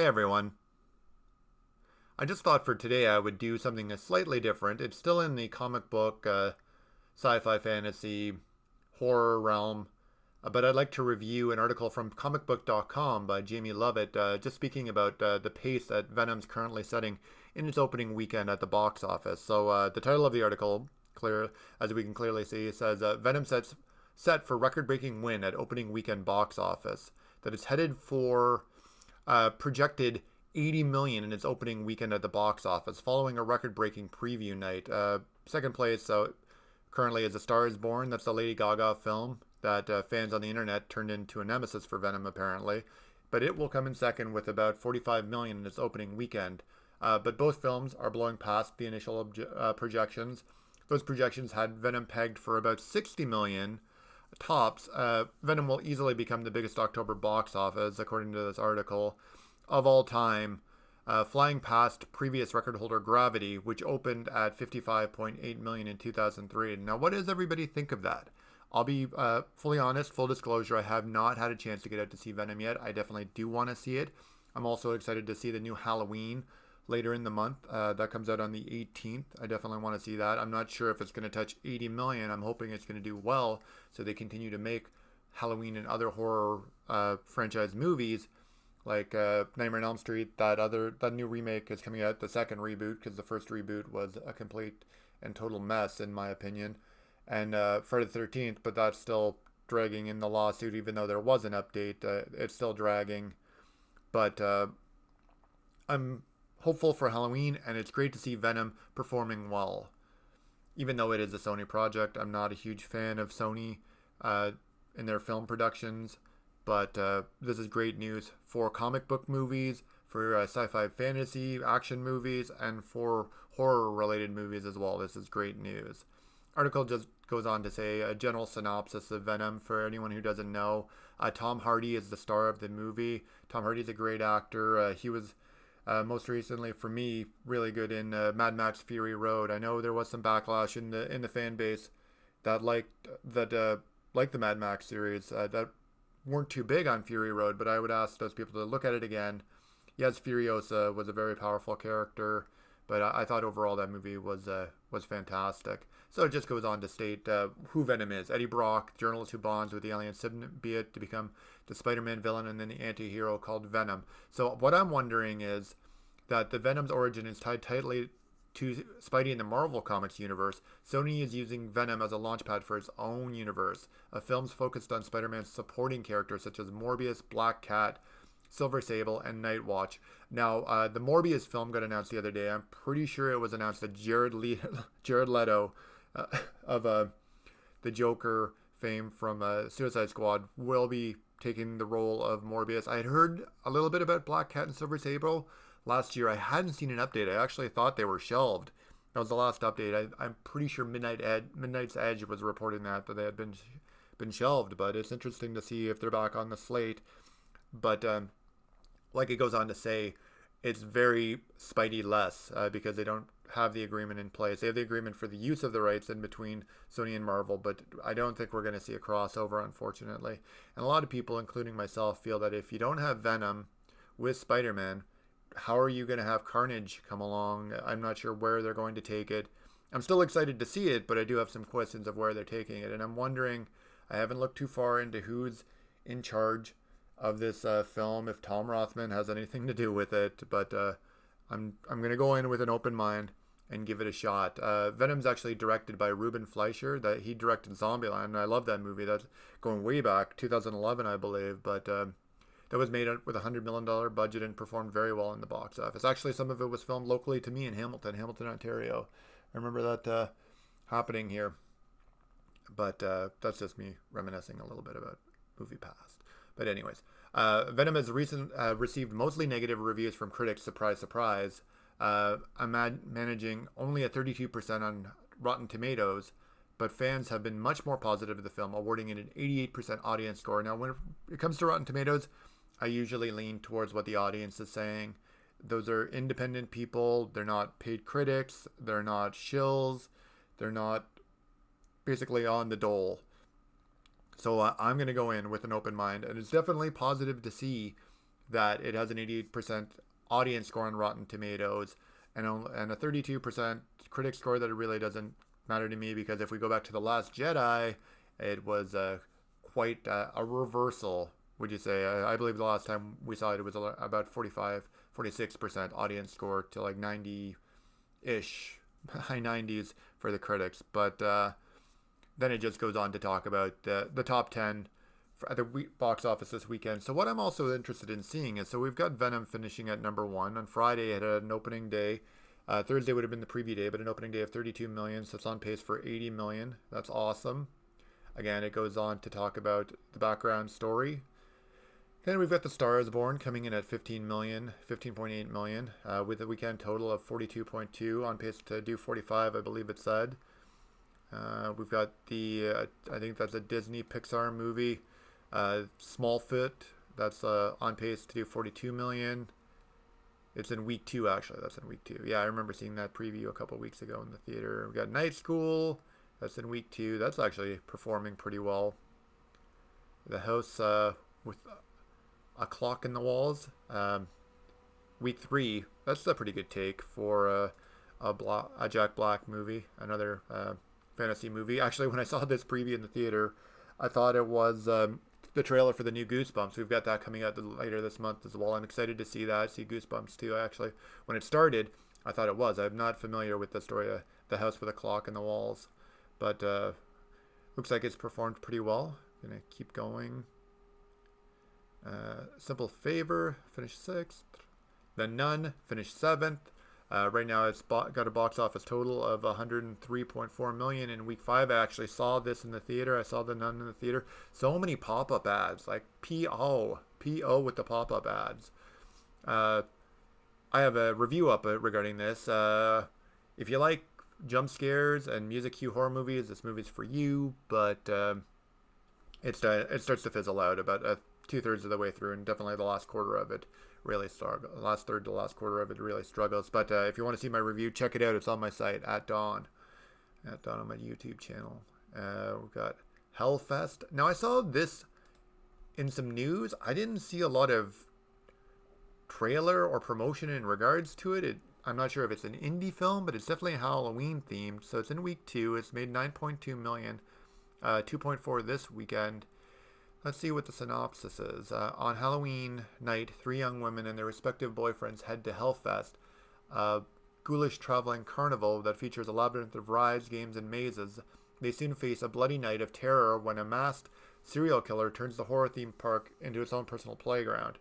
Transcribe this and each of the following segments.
Hey everyone. I just thought for today I would do something slightly different. It's still in the comic book, sci-fi, fantasy, horror realm, but I'd like to review an article from comicbook.com by Jamie Lovett, just speaking about the pace that Venom's currently setting in its opening weekend at the box office. So the title of the article, clear as we can clearly see, says Venom sets set for record-breaking win at opening weekend box office. That it's headed for projected 80 million in its opening weekend at the box office, following a record-breaking preview night. Second place currently is A Star Is Born. That's the Lady Gaga film that fans on the internet turned into a nemesis for Venom, apparently. But it will come in second with about 45 million in its opening weekend. But both films are blowing past the initial projections. Those projections had Venom pegged for about 60 million tops. Venom will easily become the biggest October box office, according to this article, of all time, flying past previous record holder Gravity, which opened at 55.8 million in 2003. Now, what does everybody think of that? I'll be fully honest, full disclosure, I have not had a chance to get out to see Venom yet. I definitely do want to see it. I'm also excited to see the new Halloween later in the month. That comes out on the 18th. I definitely want to see that. I'm not sure if it's going to touch 80 million. I'm hoping it's going to do well so they continue to make Halloween and other horror franchise movies like Nightmare on Elm Street. That new remake is coming out, the second reboot, because the first reboot was a complete and total mess in my opinion. And Friday the 13th, but that's still dragging in the lawsuit, even though there was an update. It's still dragging. But I'm hopeful for Halloween, and it's great to see Venom performing well. Even though it is a Sony project, I'm not a huge fan of Sony uh, in their film productions. But this is great news for comic book movies, for sci-fi fantasy action movies, and for horror-related movies as well. This is great news. Article just goes on to say a general synopsis of Venom for anyone who doesn't know. Tom Hardy is the star of the movie. Tom Hardy is a great actor. He was most recently, for me, really good in Mad Max Fury Road. I know there was some backlash in the fan base that liked the Mad Max series that weren't too big on Fury Road, but I would ask those people to look at it again. Yes, Furiosa was a very powerful character, but I thought overall that movie was fantastic. So it just goes on to state who Venom is. Eddie Brock, journalist who bonds with the alien symbiote to become the Spider-Man villain and then the anti-hero called Venom. So what I'm wondering is that the Venom's origin is tied tightly to Spidey in the Marvel Comics universe. Sony is using Venom as a launchpad for its own universe of films focused on Spider-Man's supporting characters such as Morbius, Black Cat, Silver Sable, and Nightwatch. Now, the Morbius film got announced the other day. I'm pretty sure it was announced that Jared Leto uh, of the Joker fame from Suicide Squad will be taking the role of Morbius. I had heard a little bit about Black Cat and Silver Sable last year. I hadn't seen an update. I actually thought they were shelved. That was the last update. I'm pretty sure Midnight's Edge was reporting that they had been shelved. But it's interesting to see if they're back on the slate. But like it goes on to say, it's very Spidey less because they don't have the agreement in place. They have the agreement for the use of the rights in between Sony and Marvel, but I don't think we're going to see a crossover, unfortunately. And a lot of people, including myself, feel that if you don't have Venom with Spider-Man, how are you going to have Carnage come along? I'm not sure where they're going to take it. I'm still excited to see it, but I do have some questions of where they're taking it. And I'm wondering, I haven't looked too far into who's in charge of this film, if Tom Rothman has anything to do with it, but I'm going to go in with an open mind and give it a shot. Venom's actually directed by Ruben Fleischer. That he directed Zombieland, and I love that movie. That's going way back, 2011, I believe. But that was made with $100 million budget and performed very well in the box office. Actually, some of it was filmed locally to me in Hamilton, Ontario. I remember that happening here. But that's just me reminiscing a little bit about movie past. But anyways, Venom has received mostly negative reviews from critics. Surprise, surprise. I'm managing only a 32% on Rotten Tomatoes, but fans have been much more positive of the film, awarding it an 88% audience score. Now, when it comes to Rotten Tomatoes, I usually lean towards what the audience is saying. Those are independent people. They're not paid critics. They're not shills. They're not basically on the dole. So I'm going to go in with an open mind, and it's definitely positive to see that it has an 88% audience score on Rotten Tomatoes and a 32% critic score, that it really doesn't matter to me, because if we go back to The Last Jedi, it was quite a reversal, would you say? I believe the last time we saw it, it was about 46% audience score to like 90-ish, high 90s for the critics. But then it just goes on to talk about the top 10 at the box office this weekend. So what I'm also interested in seeing is, so we've got Venom finishing at number one. On Friday, it had an opening day. Thursday would have been the preview day, but an opening day of 32 million, so it's on pace for 80 million. That's awesome. Again, it goes on to talk about the background story. Then we've got The Star is Born coming in at 15 million, 15.8 million, with a weekend total of 42.2, on pace to do 45, I believe it said. We've got the, I think that's a Disney Pixar movie, Smallfoot, that's on pace to do 42 million. It's in week 2, actually. That's in week 2. Yeah, I remember seeing that preview a couple weeks ago in the theater. We've got Night School. That's in week 2. That's actually performing pretty well. The House with a Clock in the Walls. Week 3. That's a pretty good take for a Jack Black movie. Another fantasy movie. Actually, when I saw this preview in the theater, I thought it was the trailer for the new Goosebumps. We've got that coming out later this month as well. I'm excited to see that. See Goosebumps too. Actually, when it started, I thought it was. I'm not familiar with the story of The House with a Clock in the Walls, but looks like it's performed pretty well. Gonna keep going. Simple Favor finished 6th. The Nun finished 7th. Right now it's got a box office total of 103.4 million in week 5. I actually saw this in the theater. I saw The Nun in the theater. So many pop-up ads, like P.O. with the pop-up ads. I have a review up regarding this. If you like jump scares and music cue horror movies, this movie's for you, but it starts to fizzle out about 2/3 of the way through, and definitely the last quarter of it really struggles. Last third to last quarter of it really struggles. But if you want to see my review, check it out. It's on my site at Dawn on my YouTube channel. We've got Hellfest. Now I saw this in some news. I didn't see a lot of trailer or promotion in regards to it. I'm not sure if it's an indie film, but it's definitely Halloween themed. So it's in week 2. It's made 9.2 million, 2.4 this weekend. Let's see what the synopsis is. On Halloween night, 3 young women and their respective boyfriends head to Hellfest, a ghoulish traveling carnival that features a labyrinth of rides, games, and mazes. They soon face a bloody night of terror when a masked serial killer turns the horror-themed park into its own personal playground.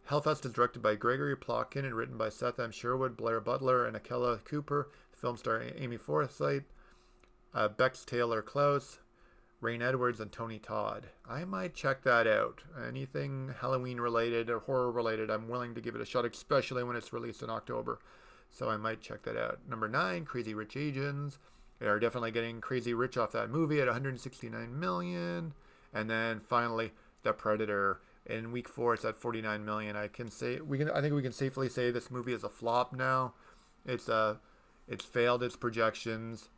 Hellfest is directed by Gregory Plotkin and written by Seth M. Sherwood, Blair Butler, and Akela Cooper. The film stars Amy Forsythe, Bex Taylor Klaus, Rain Edwards, and Tony Todd. I might check that out. Anything Halloween related or horror related, I'm willing to give it a shot, especially when it's released in October. So I might check that out. Number 9, Crazy Rich Asians. They are definitely getting crazy rich off that movie at 169 million. And then finally, The Predator. In week 4, it's at 49 million. I think we can safely say this movie is a flop now. It's failed its projections.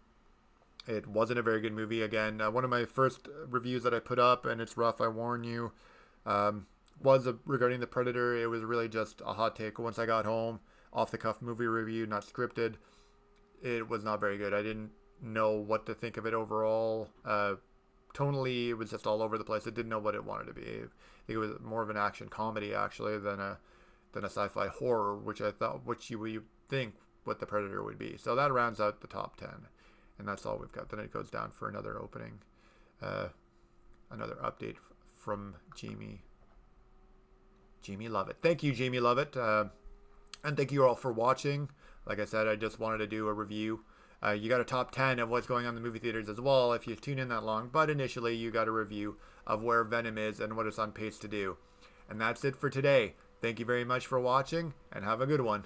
It wasn't a very good movie. Again, one of my first reviews that I put up, and it's rough, I warn you, was regarding The Predator. It was really just a hot take. Once I got home, off-the-cuff movie review, not scripted. It was not very good. I didn't know what to think of it overall. Tonally, it was just all over the place. It didn't know what it wanted to be. I think it was more of an action comedy, actually, than a sci-fi horror, which you would think what The Predator would be. So that rounds out the top 10. And that's all we've got. Then it goes down for another opening. Another update from Jamie Lovett. Thank you, Jamie Lovett. And thank you all for watching. Like I said, I just wanted to do a review. You got a top 10 of what's going on in the movie theaters as well if you tune in that long. But initially, you got a review of where Venom is and what it's on pace to do. And that's it for today. Thank you very much for watching, and have a good one.